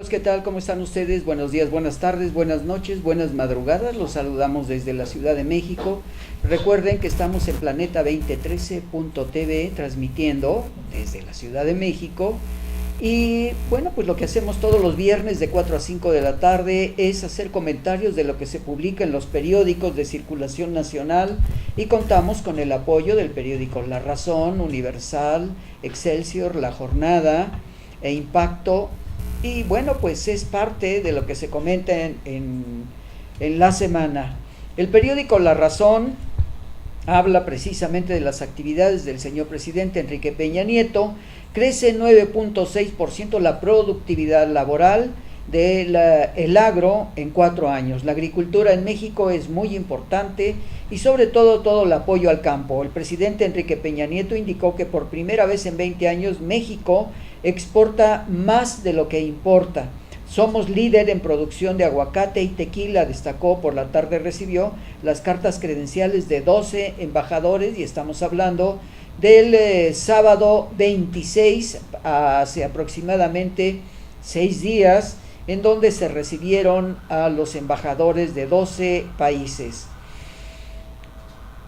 ¿Qué tal? ¿Cómo están ustedes? Buenos días, buenas tardes, buenas noches, buenas madrugadas. Los saludamos desde la Ciudad de México. Recuerden que estamos en Planeta2013.tv transmitiendo desde la Ciudad de México. Y bueno, pues lo que hacemos todos los viernes de 4 a 5 de la tarde es hacer comentarios de lo que se publica en los periódicos de circulación nacional y contamos con el apoyo del periódico La Razón, Universal, Excelsior, La Jornada e Impacto. Y bueno, pues es parte de lo que se comenta en la semana. El periódico La Razón habla precisamente de las actividades del señor presidente Enrique Peña Nieto. Crece 9.6% la productividad laboral del agro en 4 años. La agricultura en México es muy importante y sobre todo el apoyo al campo. El presidente Enrique Peña Nieto indicó que por primera vez en 20 años México exporta más de lo que importa. Somos líder en producción de aguacate y tequila, destacó. Por la tarde recibió las cartas credenciales de 12 embajadores y estamos hablando del sábado 26, hace aproximadamente 6 días, en donde se recibieron a los embajadores de 12 países.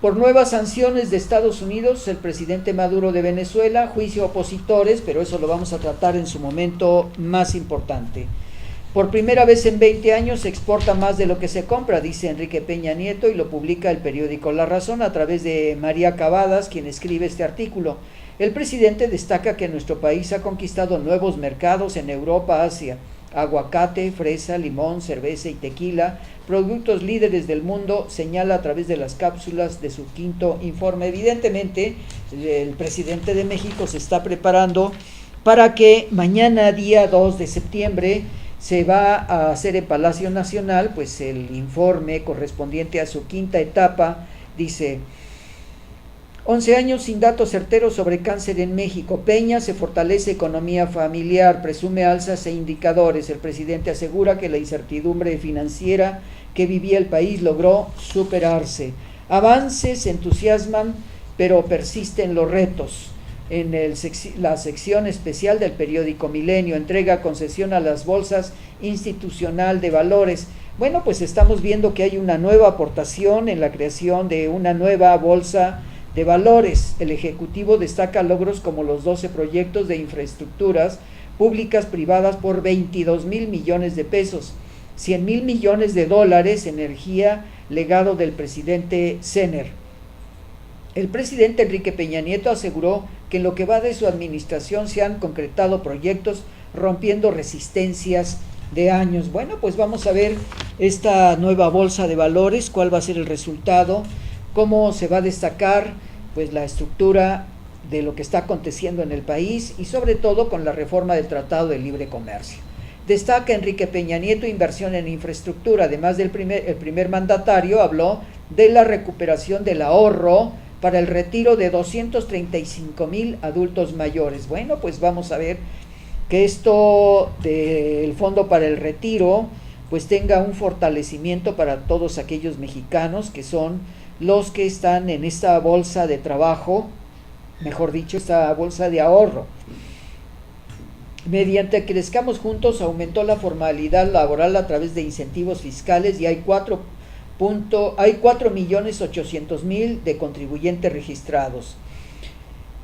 Por nuevas sanciones de Estados Unidos, el presidente Maduro de Venezuela, juicio a opositores, pero eso lo vamos a tratar en su momento más importante. Por primera vez en 20 años se exporta más de lo que se compra, dice Enrique Peña Nieto, y lo publica el periódico La Razón a través de María Cavadas, quien escribe este artículo. El presidente destaca que nuestro país ha conquistado nuevos mercados en Europa, Asia. Aguacate, fresa, limón, cerveza y tequila, productos líderes del mundo, señala a través de las cápsulas de su quinto informe. Evidentemente, el presidente de México se está preparando para que mañana, día 2 de septiembre, se va a hacer en Palacio Nacional, pues el informe correspondiente a su quinta etapa. Dice: 11 años sin datos certeros sobre cáncer en México. Peña: se fortalece economía familiar, presume alzas e indicadores. El presidente asegura que la incertidumbre financiera que vivía el país logró superarse. Avances entusiasman, pero persisten los retos. En la sección especial del periódico Milenio, entrega concesión a las bolsas institucional de valores. Bueno, pues estamos viendo que hay una nueva aportación en la creación de una nueva bolsa de valores. El Ejecutivo destaca logros como los 12 proyectos de infraestructuras públicas privadas por 22,000 millones de pesos, 100,000 millones de dólares, energía, legado del presidente Zener. El presidente Enrique Peña Nieto aseguró que en lo que va de su administración se han concretado proyectos rompiendo resistencias de años. Bueno, pues vamos a ver esta nueva bolsa de valores, cuál va a ser el resultado, cómo se va a destacar pues la estructura de lo que está aconteciendo en el país y sobre todo con la reforma del Tratado de Libre Comercio. Destaca Enrique Peña Nieto inversión en infraestructura. Además el primer mandatario habló de la recuperación del ahorro para el retiro de 235,000 adultos mayores. Bueno, pues vamos a ver que esto del Fondo para el Retiro pues tenga un fortalecimiento para todos aquellos mexicanos que son los que están en esta bolsa de trabajo, mejor dicho, esta bolsa de ahorro. Mediante Crezcamos Juntos aumentó la formalidad laboral a través de incentivos fiscales y hay 4,800,000 de contribuyentes registrados.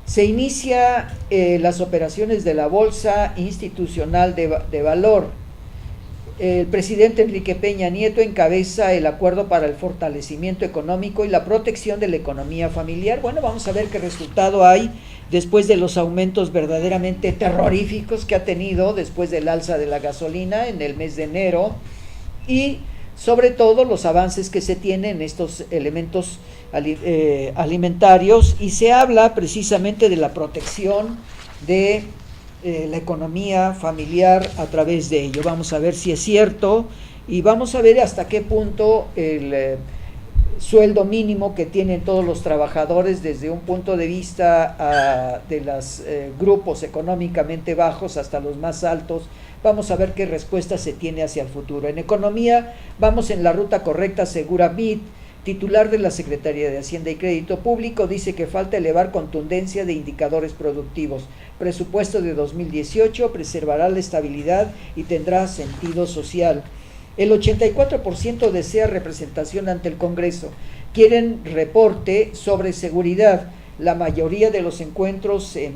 Se inicia las operaciones de la Bolsa Institucional de Valor. El presidente Enrique Peña Nieto encabeza el acuerdo para el fortalecimiento económico y la protección de la economía familiar. Bueno, vamos a ver qué resultado hay después de los aumentos verdaderamente terroríficos que ha tenido después del alza de la gasolina en el mes de enero y sobre todo los avances que se tienen en estos elementos alimentarios, y se habla precisamente de la protección de la economía familiar a través de ello. Vamos a ver si es cierto y vamos a ver hasta qué punto el sueldo mínimo que tienen todos los trabajadores desde un punto de vista de los grupos económicamente bajos hasta los más altos. Vamos a ver qué respuesta se tiene hacia el futuro. En economía vamos en la ruta correcta, asegura BID, titular de la Secretaría de Hacienda y Crédito Público, dice que falta elevar contundencia de indicadores productivos. Presupuesto de 2018 preservará la estabilidad y tendrá sentido social. El 84% desea representación ante el Congreso. Quieren reporte sobre seguridad. La mayoría de los encuentros en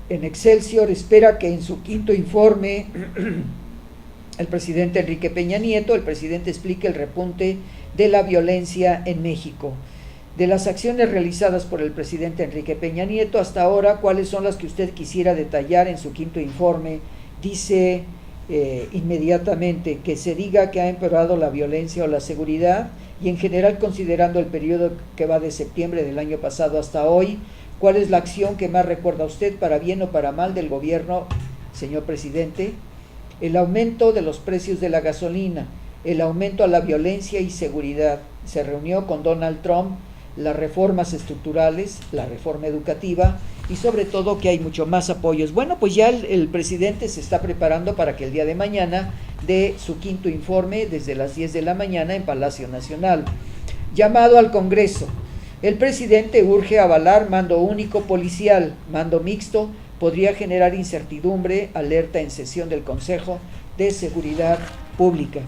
Excelsior espera que en su quinto informe el presidente Enrique Peña Nieto, el presidente explique el repunte de la violencia en México. De las acciones realizadas por el presidente Enrique Peña Nieto hasta ahora, ¿cuáles son las que usted quisiera detallar en su quinto informe? Dice inmediatamente que se diga que ha empeorado la violencia o la seguridad, y en general, considerando el periodo que va de septiembre del año pasado hasta hoy, ¿cuál es la acción que más recuerda usted, para bien o para mal, del gobierno, señor presidente? El aumento de los precios de la gasolina, el aumento a la violencia y seguridad. Se reunió con Donald Trump, las reformas estructurales, la reforma educativa y sobre todo que hay mucho más apoyos. Bueno, pues ya el presidente se está preparando para que el día de mañana dé su quinto informe desde las 10 de la mañana en Palacio Nacional. Llamado al Congreso. El presidente urge avalar mando único policial, mando mixto, podría generar incertidumbre, alerta en sesión del Consejo de Seguridad Pública.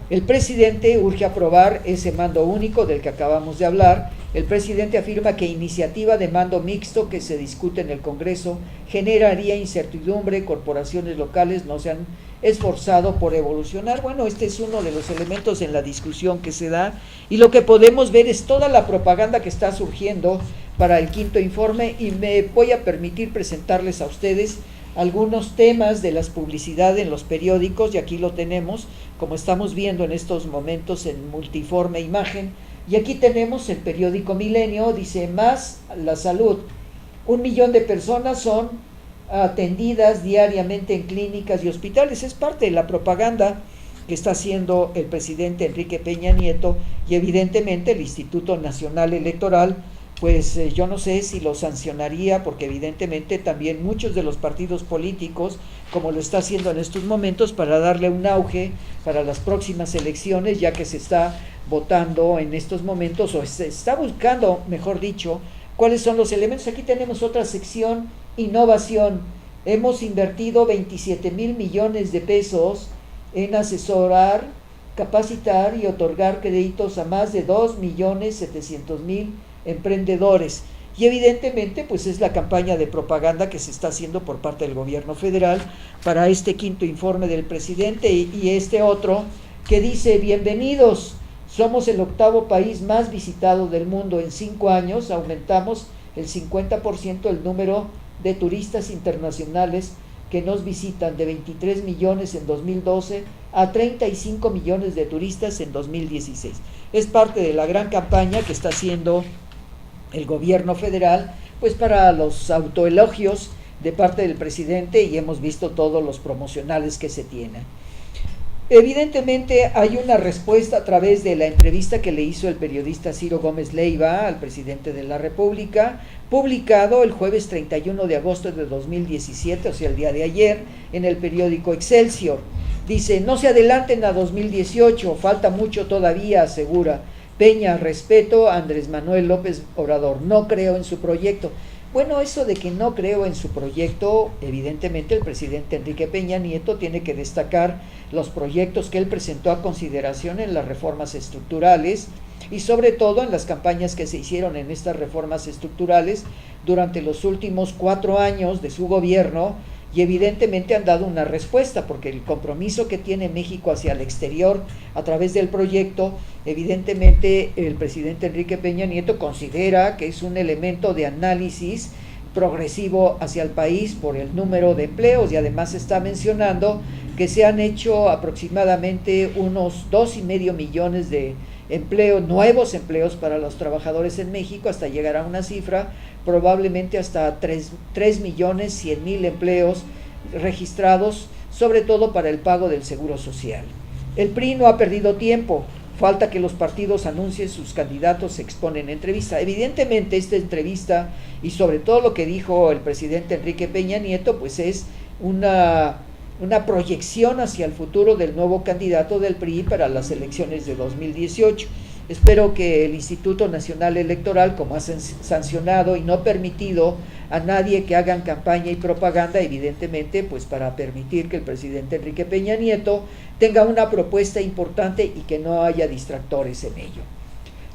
El presidente urge aprobar ese mando único del que acabamos de hablar. El presidente afirma que iniciativa de mando mixto que se discute en el Congreso generaría incertidumbre, corporaciones locales no se han esforzado por evolucionar. Bueno, este es uno de los elementos en la discusión que se da, y lo que podemos ver es toda la propaganda que está surgiendo para el quinto informe, y me voy a permitir presentarles a ustedes algunos temas de las publicidades en los periódicos, y aquí lo tenemos, como estamos viendo en estos momentos en multiforme imagen, y aquí tenemos el periódico Milenio, dice más la salud, 1 millón de personas son atendidas diariamente en clínicas y hospitales. Es parte de la propaganda que está haciendo el presidente Enrique Peña Nieto, y evidentemente el Instituto Nacional Electoral, pues yo no sé si lo sancionaría, porque evidentemente también muchos de los partidos políticos, como lo está haciendo en estos momentos, para darle un auge para las próximas elecciones, ya que se está votando en estos momentos, o se está buscando, mejor dicho, cuáles son los elementos. Aquí tenemos otra sección, innovación. Hemos invertido 27,000 millones de pesos en asesorar, capacitar y otorgar créditos a más de 2,700,000 emprendedores. Y evidentemente pues es la campaña de propaganda que se está haciendo por parte del gobierno federal para este quinto informe del presidente, y este otro que dice: bienvenidos, somos el 8º país más visitado del mundo. En 5 años aumentamos el 50% el número de turistas internacionales que nos visitan, de 23 millones en 2012 a 35 millones de turistas en 2016. Es parte de la gran campaña que está haciendo el gobierno federal, pues para los autoelogios de parte del presidente, y hemos visto todos los promocionales que se tienen. Evidentemente hay una respuesta a través de la entrevista que le hizo el periodista Ciro Gómez Leiva al presidente de la República, publicado el jueves 31 de agosto de 2017, o sea, el día de ayer, en el periódico Excelsior. Dice: no se adelanten a 2018, falta mucho todavía, asegura Peña. Respeto a Andrés Manuel López Obrador, no creo en su proyecto. Bueno, eso de que no creo en su proyecto, evidentemente el presidente Enrique Peña Nieto tiene que destacar los proyectos que él presentó a consideración en las reformas estructurales, y sobre todo en las campañas que se hicieron en estas reformas estructurales durante los últimos 4 años de su gobierno, y evidentemente han dado una respuesta, porque el compromiso que tiene México hacia el exterior a través del proyecto, evidentemente el presidente Enrique Peña Nieto considera que es un elemento de análisis progresivo hacia el país por el número de empleos, y además está mencionando que se han hecho aproximadamente unos 2,5 millones de empleos, nuevos empleos para los trabajadores en México, hasta llegar a una cifra probablemente hasta 3,100,000 empleos registrados, sobre todo para el pago del seguro social. El PRI no ha perdido tiempo, falta que los partidos anuncien sus candidatos, se exponen en entrevista. Evidentemente esta entrevista, y sobre todo lo que dijo el presidente Enrique Peña Nieto, pues es una una proyección hacia el futuro del nuevo candidato del PRI para las elecciones de 2018. Espero que el Instituto Nacional Electoral, como ha sancionado y no permitido a nadie que hagan campaña y propaganda, evidentemente, pues para permitir que el presidente Enrique Peña Nieto tenga una propuesta importante y que no haya distractores en ello.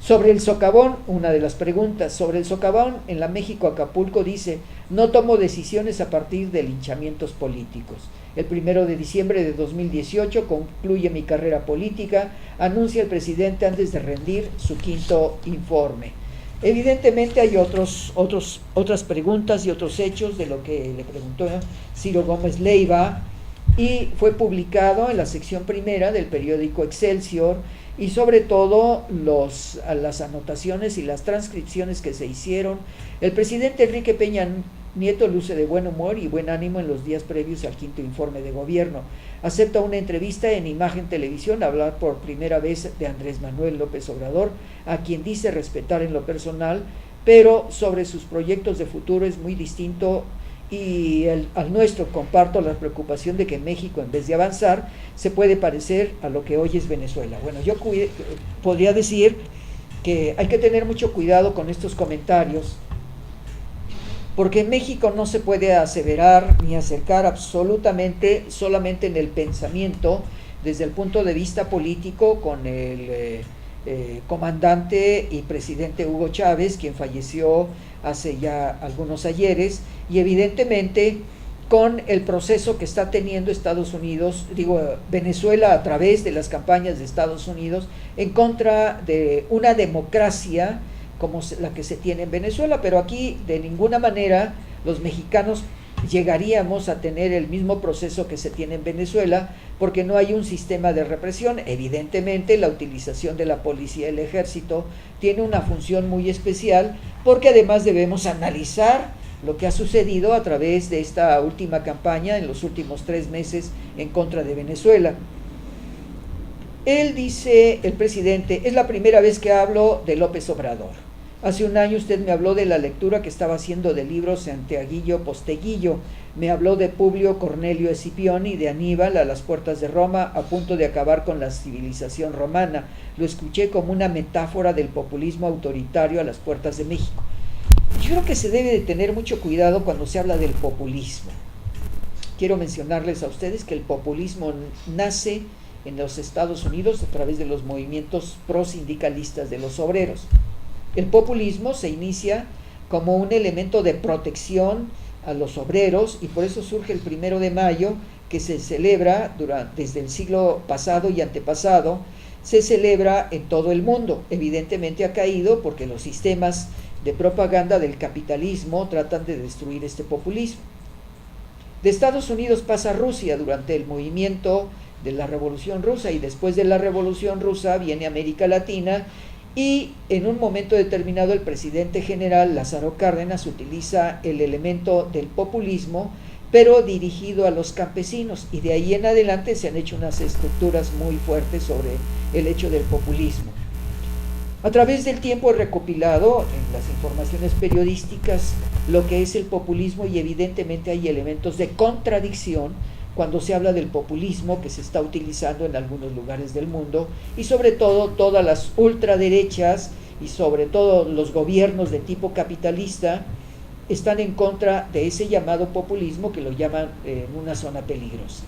Sobre el socavón, una de las preguntas, sobre el socavón en la México-Acapulco dice, no tomo decisiones a partir de linchamientos políticos. El 1 de diciembre de 2018 concluye mi carrera política, anuncia el presidente antes de rendir su quinto informe. Evidentemente hay otras preguntas y otros hechos de lo que le preguntó Ciro Gómez Leiva, y fue publicado en la sección primera del periódico Excelsior, y sobre todo las anotaciones y las transcripciones que se hicieron. El presidente Enrique Peña Nieto luce de buen humor y buen ánimo en los días previos al quinto informe de gobierno. Acepta una entrevista en Imagen Televisión, hablar por primera vez de Andrés Manuel López Obrador, a quien dice respetar en lo personal, pero sobre sus proyectos de futuro es muy distinto y al nuestro. Comparto la preocupación de que México, en vez de avanzar, se puede parecer a lo que hoy es Venezuela. Bueno, yo podría decir que hay que tener mucho cuidado con estos comentarios, porque México no se puede aseverar ni acercar absolutamente solamente en el pensamiento desde el punto de vista político con el comandante y presidente Hugo Chávez, quien falleció hace ya algunos ayeres, y evidentemente con el proceso que está teniendo Venezuela a través de las campañas de Estados Unidos en contra de una democracia como la que se tiene en Venezuela, pero aquí de ninguna manera los mexicanos llegaríamos a tener el mismo proceso que se tiene en Venezuela, porque no hay un sistema de represión. Evidentemente la utilización de la policía y el ejército tiene una función muy especial, porque además debemos analizar lo que ha sucedido a través de esta última campaña en los últimos 3 meses en contra de Venezuela. Él dice, el presidente, es la primera vez que hablo de López Obrador. Hace un año usted me habló de la lectura que estaba haciendo de libros Santiaguillo Posteguillo, me habló de Publio Cornelio Escipión y de Aníbal a las puertas de Roma, a punto de acabar con la civilización romana. Lo escuché como una metáfora del populismo autoritario a las puertas de México. Yo creo que se debe de tener mucho cuidado cuando se habla del populismo. Quiero mencionarles a ustedes que el populismo nace en los Estados Unidos a través de los movimientos prosindicalistas de los obreros. El populismo se inicia como un elemento de protección a los obreros, y por eso surge el 1 de mayo, que se celebra desde el siglo pasado y antepasado, se celebra en todo el mundo. Evidentemente ha caído porque los sistemas de propaganda del capitalismo tratan de destruir este populismo. De Estados Unidos pasa a Rusia durante el movimiento de la Revolución Rusa, y después de la Revolución Rusa viene América Latina, y en un momento determinado el presidente general Lázaro Cárdenas utiliza el elemento del populismo, pero dirigido a los campesinos, y de ahí en adelante se han hecho unas estructuras muy fuertes sobre el hecho del populismo. A través del tiempo he recopilado en las informaciones periodísticas lo que es el populismo, y evidentemente hay elementos de contradicción cuando se habla del populismo que se está utilizando en algunos lugares del mundo, y sobre todo todas las ultraderechas y sobre todo los gobiernos de tipo capitalista están en contra de ese llamado populismo, que lo llaman en una zona peligrosa.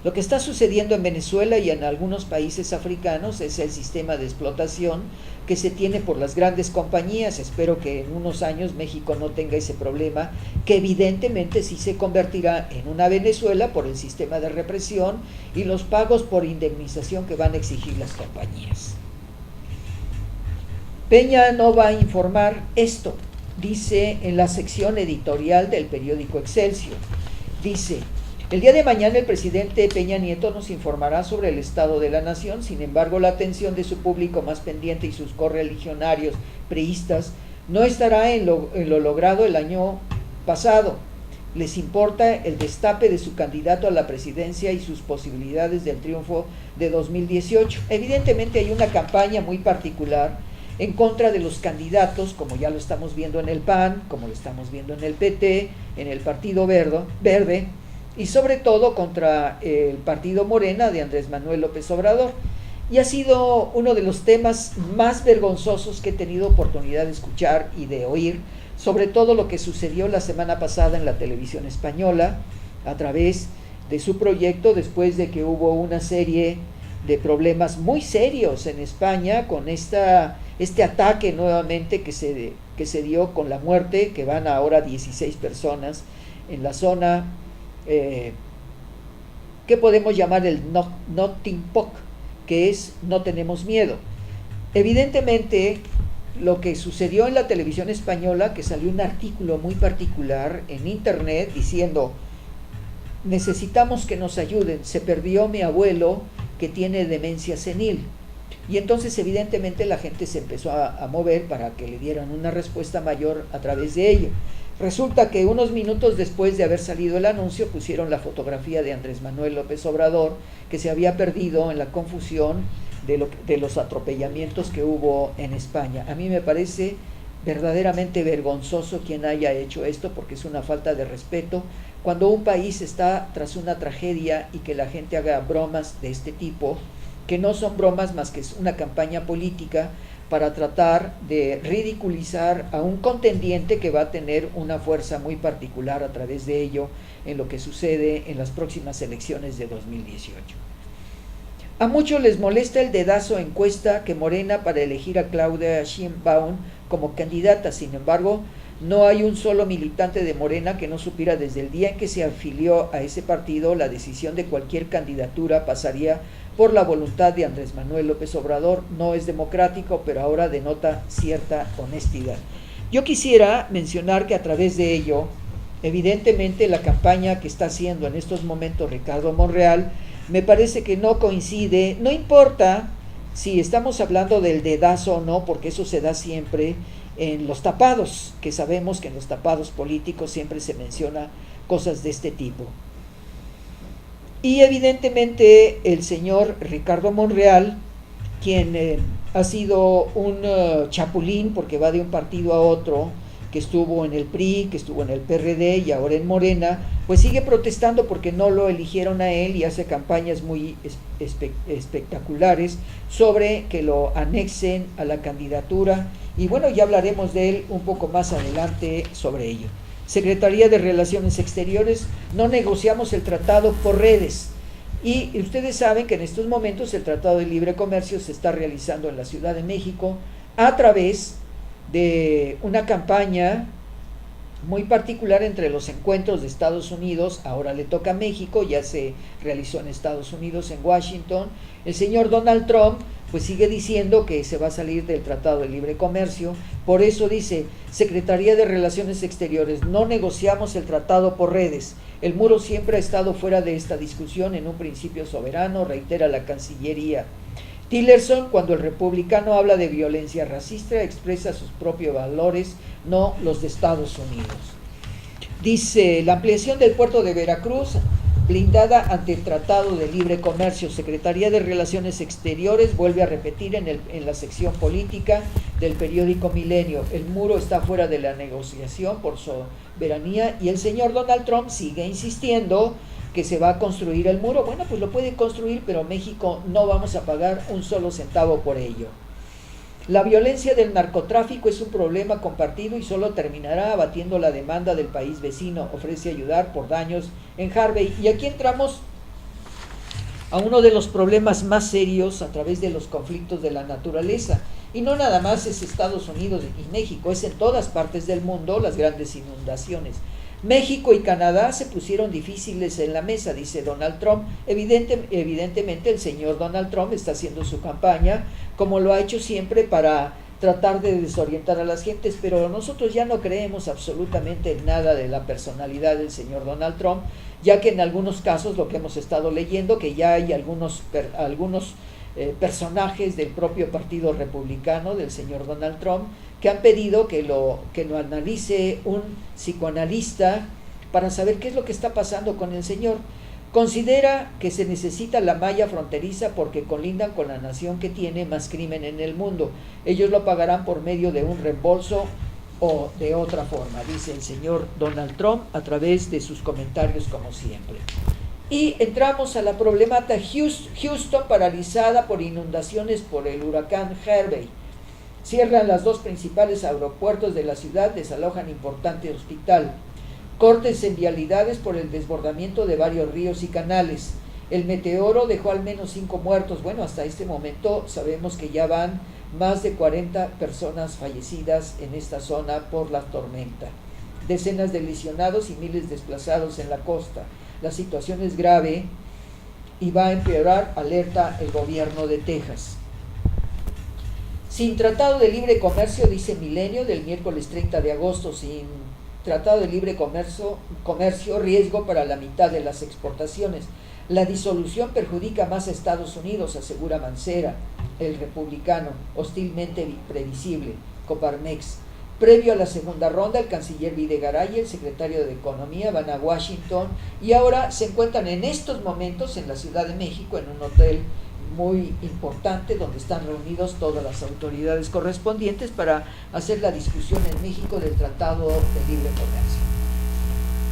Lo que está sucediendo en Venezuela y en algunos países africanos es el sistema de explotación que se tiene por las grandes compañías. Espero que en unos años México no tenga ese problema, que evidentemente sí se convertirá en una Venezuela por el sistema de represión y los pagos por indemnización que van a exigir las compañías. Peña no va a informar esto, dice en la sección editorial del periódico Excelsior. Dice: el día de mañana el presidente Peña Nieto nos informará sobre el estado de la nación. Sin embargo, la atención de su público más pendiente y sus correligionarios priistas no estará en lo logrado el año pasado. Les importa el destape de su candidato a la presidencia y sus posibilidades del triunfo de 2018. Evidentemente hay una campaña muy particular en contra de los candidatos, como ya lo estamos viendo en el PAN, como lo estamos viendo en el PT, en el Partido Verde, y sobre todo contra el partido Morena de Andrés Manuel López Obrador. Y ha sido uno de los temas más vergonzosos que he tenido oportunidad de escuchar y de oír, sobre todo lo que sucedió la semana pasada en la televisión española, a través de su proyecto, después de que hubo una serie de problemas muy serios en España con este ataque nuevamente que se dio con la muerte, que van ahora 16 personas en la zona que podemos llamar el Notting Poc, que es no tenemos miedo. Evidentemente, lo que sucedió en la televisión española, que salió un artículo muy particular en internet diciendo: necesitamos que nos ayuden, se perdió mi abuelo que tiene demencia senil. Y entonces evidentemente la gente se empezó a mover para que le dieran una respuesta mayor a través de ello. Resulta que unos minutos después de haber salido el anuncio pusieron la fotografía de Andrés Manuel López Obrador, que se había perdido en la confusión de los atropellamientos que hubo en España. A mí me parece verdaderamente vergonzoso quien haya hecho esto, porque es una falta de respeto cuando un país está tras una tragedia y que la gente haga bromas de este tipo, que no son bromas más que es una campaña política para tratar de ridiculizar a un contendiente que va a tener una fuerza muy particular a través de ello en lo que sucede en las próximas elecciones de 2018. A muchos les molesta el dedazo encuesta que Morena para elegir a Claudia Sheinbaum como candidata. Sin embargo, no hay un solo militante de Morena que no supiera desde el día en que se afilió a ese partido la decisión de cualquier candidatura pasaría por la voluntad de Andrés Manuel López Obrador. No es democrático, pero ahora denota cierta honestidad. Yo quisiera mencionar que a través de ello, evidentemente la campaña que está haciendo en estos momentos Ricardo Monreal, me parece que no coincide, no importa si estamos hablando del dedazo o no, porque eso se da siempre en los tapados, que sabemos que en los tapados políticos siempre se menciona cosas de este tipo. Y evidentemente el señor Ricardo Monreal, quien ha sido un chapulín porque va de un partido a otro, que estuvo en el PRI, que estuvo en el PRD y ahora en Morena, pues sigue protestando porque no lo eligieron a él y hace campañas muy espectaculares sobre que lo anexen a la candidatura. Y bueno, ya hablaremos de él un poco más adelante sobre ello. Secretaría de Relaciones Exteriores, no negociamos el tratado por redes. Y ustedes saben que en estos momentos el Tratado de Libre Comercio se está realizando en la Ciudad de México a través de una campaña muy particular entre los encuentros de Estados Unidos. Ahora le toca a México, ya se realizó en Estados Unidos, en Washington. El señor Donald Trump pues sigue diciendo que se va a salir del Tratado de Libre Comercio. Por eso dice Secretaría de Relaciones Exteriores, no negociamos el tratado por redes. El muro siempre ha estado fuera de esta discusión, en un principio soberano, reitera la Cancillería. Tillerson, cuando el republicano habla de violencia racista, expresa sus propios valores, no los de Estados Unidos. Dice, la ampliación del puerto de Veracruz, blindada ante el Tratado de Libre Comercio. Secretaría de Relaciones Exteriores vuelve a repetir en la sección política del periódico Milenio, el muro está fuera de la negociación por soberanía, y el señor Donald Trump sigue insistiendo que se va a construir el muro. Bueno, pues lo puede construir, pero México no vamos a pagar un solo centavo por ello. La violencia del narcotráfico es un problema compartido y solo terminará abatiendo la demanda del país vecino. Ofrece ayudar por daños en Harvey. Y aquí entramos a uno de los problemas más serios a través de los conflictos de la naturaleza. Y no nada más es Estados Unidos y México, es en todas partes del mundo las grandes inundaciones. México y Canadá se pusieron difíciles en la mesa, dice Donald Trump. Evidentemente el señor Donald Trump está haciendo su campaña, como lo ha hecho siempre, para tratar de desorientar a las gentes, pero nosotros ya no creemos absolutamente nada de la personalidad del señor Donald Trump, ya que en algunos casos, lo que hemos estado leyendo, que ya hay algunos personajes del propio partido republicano del señor Donald Trump que han pedido que lo analice un psicoanalista para saber qué es lo que está pasando con el señor. Considera que se necesita la malla fronteriza porque colindan con la nación que tiene más crimen en el mundo. Ellos lo pagarán por medio de un reembolso o de otra forma, dice el señor Donald Trump a través de sus comentarios como siempre. Y entramos a la problemática Houston paralizada por inundaciones por el huracán Harvey. Cierran las dos principales aeropuertos de la ciudad, desalojan importante hospital. Cortes en vialidades por el desbordamiento de varios ríos y canales. El meteoro dejó al menos 5 muertos. Bueno, hasta este momento sabemos que ya van más de 40 personas fallecidas en esta zona por la tormenta. Decenas de lesionados y miles desplazados en la costa. La situación es grave y va a empeorar, alerta el gobierno de Texas. Sin tratado de libre comercio, dice Milenio, del miércoles 30 de agosto, sin tratado de libre comercio, riesgo para la mitad de las exportaciones. La disolución perjudica más a Estados Unidos, asegura Mancera, el republicano, hostilmente previsible, Coparmex. Previo a la segunda ronda, el canciller Videgaray y el secretario de Economía van a Washington y ahora se encuentran en estos momentos en la Ciudad de México, en un hotel muy importante donde están reunidos todas las autoridades correspondientes para hacer la discusión en México del Tratado de Libre Comercio.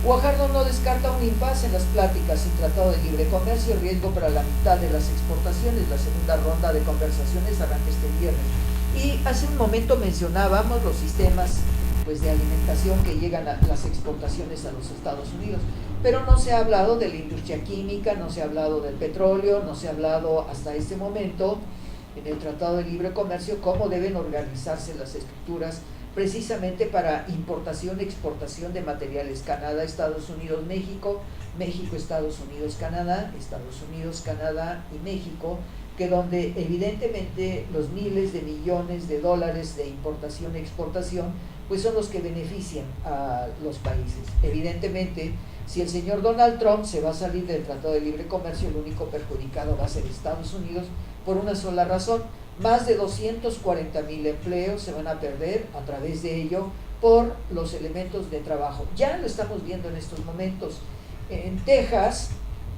Guajardo no descarta un impasse en las pláticas sin Tratado de Libre Comercio, riesgo para la mitad de las exportaciones. La segunda ronda de conversaciones arranca este viernes. Y hace un momento mencionábamos los sistemas de alimentación que llegan a las exportaciones a los Estados Unidos, pero no se ha hablado de la industria química, no se ha hablado del petróleo, no se ha hablado hasta este momento en el Tratado de Libre Comercio cómo deben organizarse las estructuras precisamente para importación, exportación de materiales. Canadá, Estados Unidos, México, México, Estados Unidos, Canadá, Estados Unidos, Canadá y México, que donde evidentemente los miles de millones de dólares de importación e exportación pues son los que benefician a los países. Evidentemente, si el señor Donald Trump se va a salir del Tratado de Libre Comercio, el único perjudicado va a ser Estados Unidos por una sola razón. Más de 240,000 empleos se van a perder a través de ello por los elementos de trabajo. Ya lo estamos viendo en estos momentos. En Texas,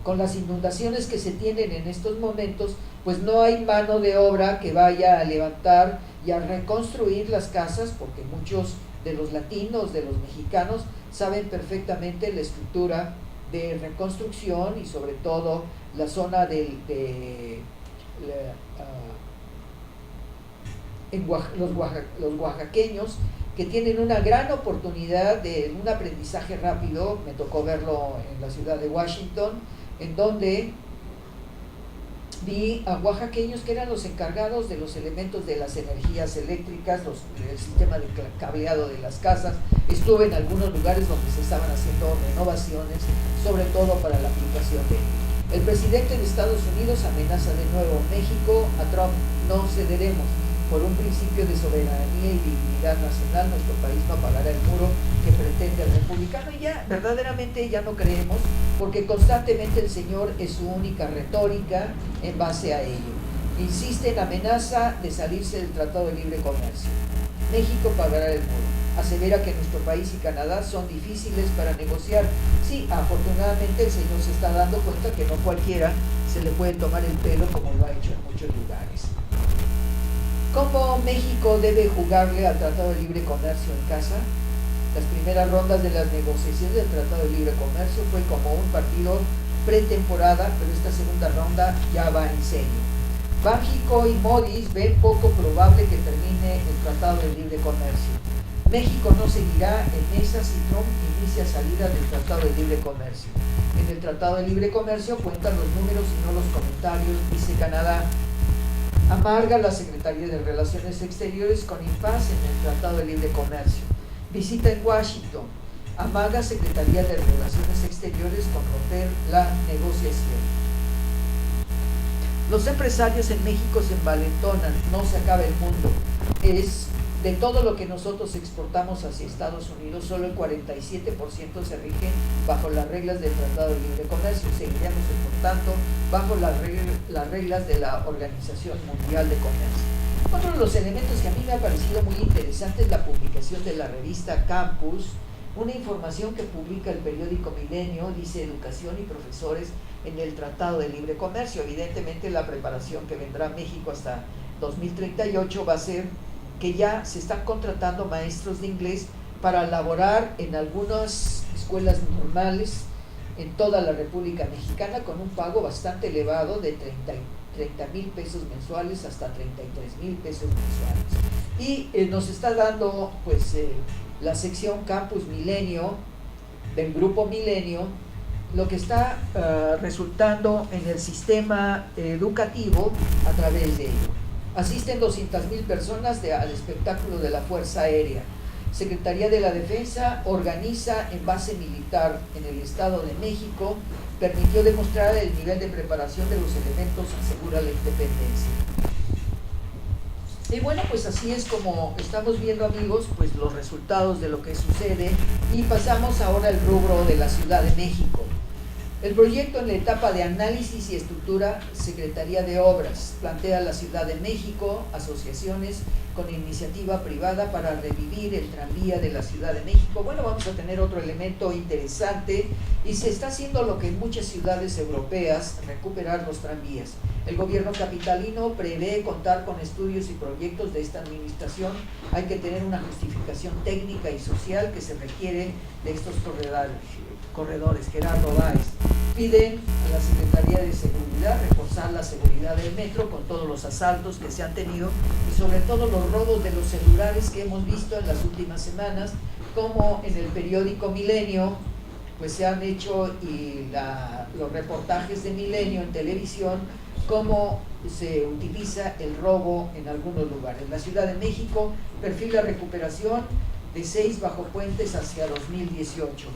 con las inundaciones que se tienen en estos momentos, pues no hay mano de obra que vaya a levantar y a reconstruir las casas, porque muchos de los latinos, de los mexicanos, saben perfectamente la estructura de reconstrucción y sobre todo la zona los oaxaqueños, que tienen una gran oportunidad de un aprendizaje rápido. Me tocó verlo en la ciudad de Washington, en donde vi a oaxaqueños que eran los encargados de los elementos de las energías eléctricas, el sistema de cableado de las casas. Estuve en algunos lugares donde se estaban haciendo renovaciones, sobre todo para la aplicación de ello. El presidente de Estados Unidos amenaza de nuevo México, a Trump: no cederemos. Por un principio de soberanía y dignidad nacional, nuestro país no pagará el muro que pretende el republicano. Y ya, verdaderamente ya no creemos, porque constantemente el señor es su única retórica en base a ello. Insiste en amenaza de salirse del Tratado de Libre Comercio. México pagará el muro. Asevera que nuestro país y Canadá son difíciles para negociar. Sí, afortunadamente el señor se está dando cuenta que no cualquiera se le puede tomar el pelo como lo ha hecho en muchos lugares. ¿Cómo México debe jugarle al Tratado de Libre Comercio en casa? Las primeras rondas de las negociaciones del Tratado de Libre Comercio fue como un partido pretemporada, pero esta segunda ronda ya va en serio. Banxico y Moody's ven poco probable que termine el Tratado de Libre Comercio. México no seguirá en esa si Trump inicia salida del Tratado de Libre Comercio. En el Tratado de Libre Comercio cuentan los números y no los comentarios, dice Canadá. Amarga la Secretaría de Relaciones Exteriores con impasse en el Tratado de Libre Comercio. Visita en Washington. Amaga Secretaría de Relaciones Exteriores con romper la negociación. Los empresarios en México se envalentonan, no se acaba el mundo. De todo lo que nosotros exportamos hacia Estados Unidos, solo el 47% se rige bajo las reglas del Tratado de Libre Comercio. Seguiremos exportando bajo las reglas de la Organización Mundial de Comercio. Otro de los elementos que a mí me ha parecido muy interesante es la publicación de la revista Campus, una información que publica el periódico Milenio, dice educación y profesores en el Tratado de Libre Comercio. Evidentemente la preparación que vendrá a México hasta 2038 va a ser que ya se están contratando maestros de inglés para laborar en algunas escuelas normales en toda la República Mexicana con un pago bastante elevado de 30,000 pesos mensuales hasta 33,000 pesos mensuales. Y nos está dando pues la sección Campus Milenio del Grupo Milenio lo que está resultando en el sistema educativo a través de ello. Asisten 200,000 personas al espectáculo de la Fuerza Aérea. Secretaría de la Defensa organiza en base militar en el Estado de México, permitió demostrar el nivel de preparación de los elementos, asegura la independencia. Y bueno, pues así es como estamos viendo, amigos, pues los resultados de lo que sucede, y pasamos ahora al rubro de la Ciudad de México. El proyecto en la etapa de análisis y estructura, Secretaría de Obras, plantea a la Ciudad de México asociaciones con iniciativa privada para revivir el tranvía de la Ciudad de México. Bueno, vamos a tener otro elemento interesante, y se está haciendo lo que en muchas ciudades europeas, recuperar los tranvías. El gobierno capitalino prevé contar con estudios y proyectos de esta administración. Hay que tener una justificación técnica y social que se requiere de estos corredores. Gerardo Báez. Piden a la Secretaría de Seguridad reforzar la seguridad del metro con todos los asaltos que se han tenido y sobre todo los robos de los celulares que hemos visto en las últimas semanas, como en el periódico Milenio pues se han hecho, y los reportajes de Milenio en televisión, cómo se utiliza el robo en algunos lugares. La Ciudad de México perfila recuperación de 6 bajopuentes hacia 2018.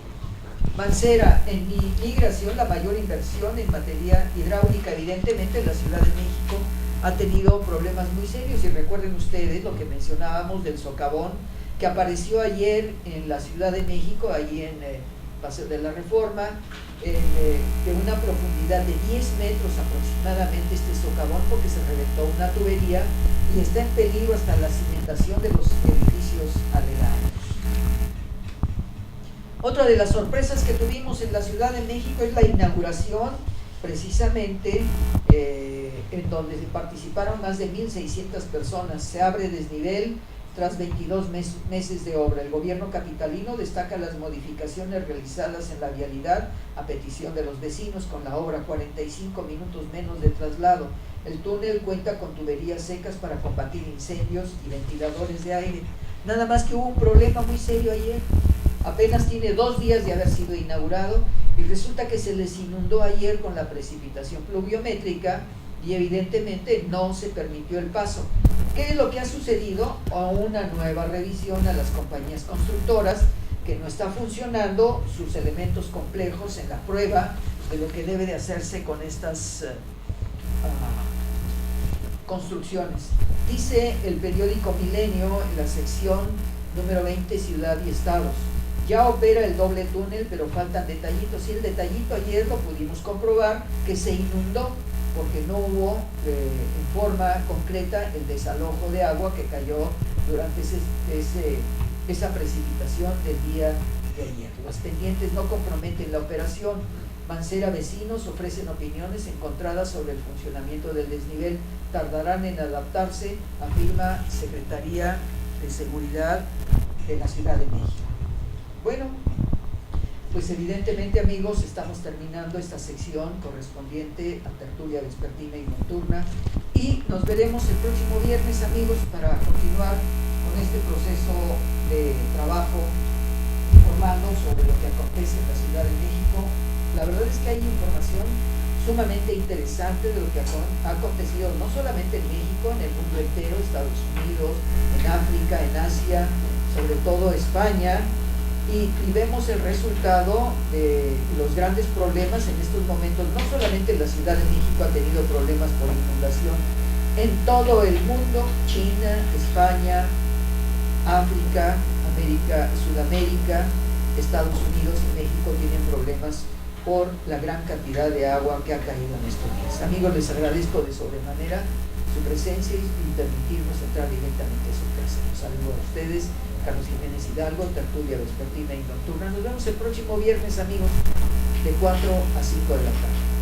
Mancera, en migración, la mayor inversión en materia hidráulica. Evidentemente la Ciudad de México ha tenido problemas muy serios, y recuerden ustedes lo que mencionábamos del socavón que apareció ayer en la Ciudad de México, allí en Paseo de la Reforma, de una profundidad de 10 metros aproximadamente este socavón, porque se reventó una tubería y está en peligro hasta la cimentación de los edificios aledaños. Otra de las sorpresas que tuvimos en la Ciudad de México es la inauguración, precisamente en donde participaron más de 1,600 personas. Se abre desnivel tras 22 meses de obra. El gobierno capitalino destaca las modificaciones realizadas en la vialidad a petición de los vecinos. Con la obra, 45 minutos menos de traslado. El túnel cuenta con tuberías secas para combatir incendios y ventiladores de aire. Nada más que hubo un problema muy serio ayer. Apenas tiene 2 días de haber sido inaugurado, y resulta que se les inundó ayer con la precipitación pluviométrica, y evidentemente no se permitió el paso. ¿Qué es lo que ha sucedido? A una nueva revisión a las compañías constructoras, que no está funcionando sus elementos complejos en la prueba de lo que debe de hacerse con estas construcciones. Dice el periódico Milenio en la sección número 20, Ciudad y Estados: ya opera el doble túnel, pero faltan detallitos. Y el detallito ayer lo pudimos comprobar, que se inundó porque no hubo en forma concreta el desalojo de agua que cayó durante esa precipitación del día de ayer. Las pendientes no comprometen la operación. Mancera, vecinos ofrecen opiniones encontradas sobre el funcionamiento del desnivel. Tardarán en adaptarse, afirma Secretaría de Seguridad de la Ciudad de México. Bueno, pues evidentemente, amigos, estamos terminando esta sección correspondiente a tertulia vespertina y nocturna, y nos veremos el próximo viernes, amigos, para continuar con este proceso de trabajo informando sobre lo que acontece en la Ciudad de México. La verdad es que hay información sumamente interesante de lo que ha acontecido no solamente en México, en el mundo entero, Estados Unidos, en África, en Asia, sobre todo España. Y vemos el resultado de los grandes problemas en estos momentos. No solamente la Ciudad de México ha tenido problemas por inundación, en todo el mundo, China, España, África, América, Sudamérica, Estados Unidos y México tienen problemas por la gran cantidad de agua que ha caído en estos días. Amigos, les agradezco de sobremanera su presencia y permitirnos entrar directamente a su casa. Un saludo a ustedes. Carlos Jiménez Hidalgo, tertulia vespertina y nocturna. Nos vemos el próximo viernes, amigos, de 4 a 5 de la tarde.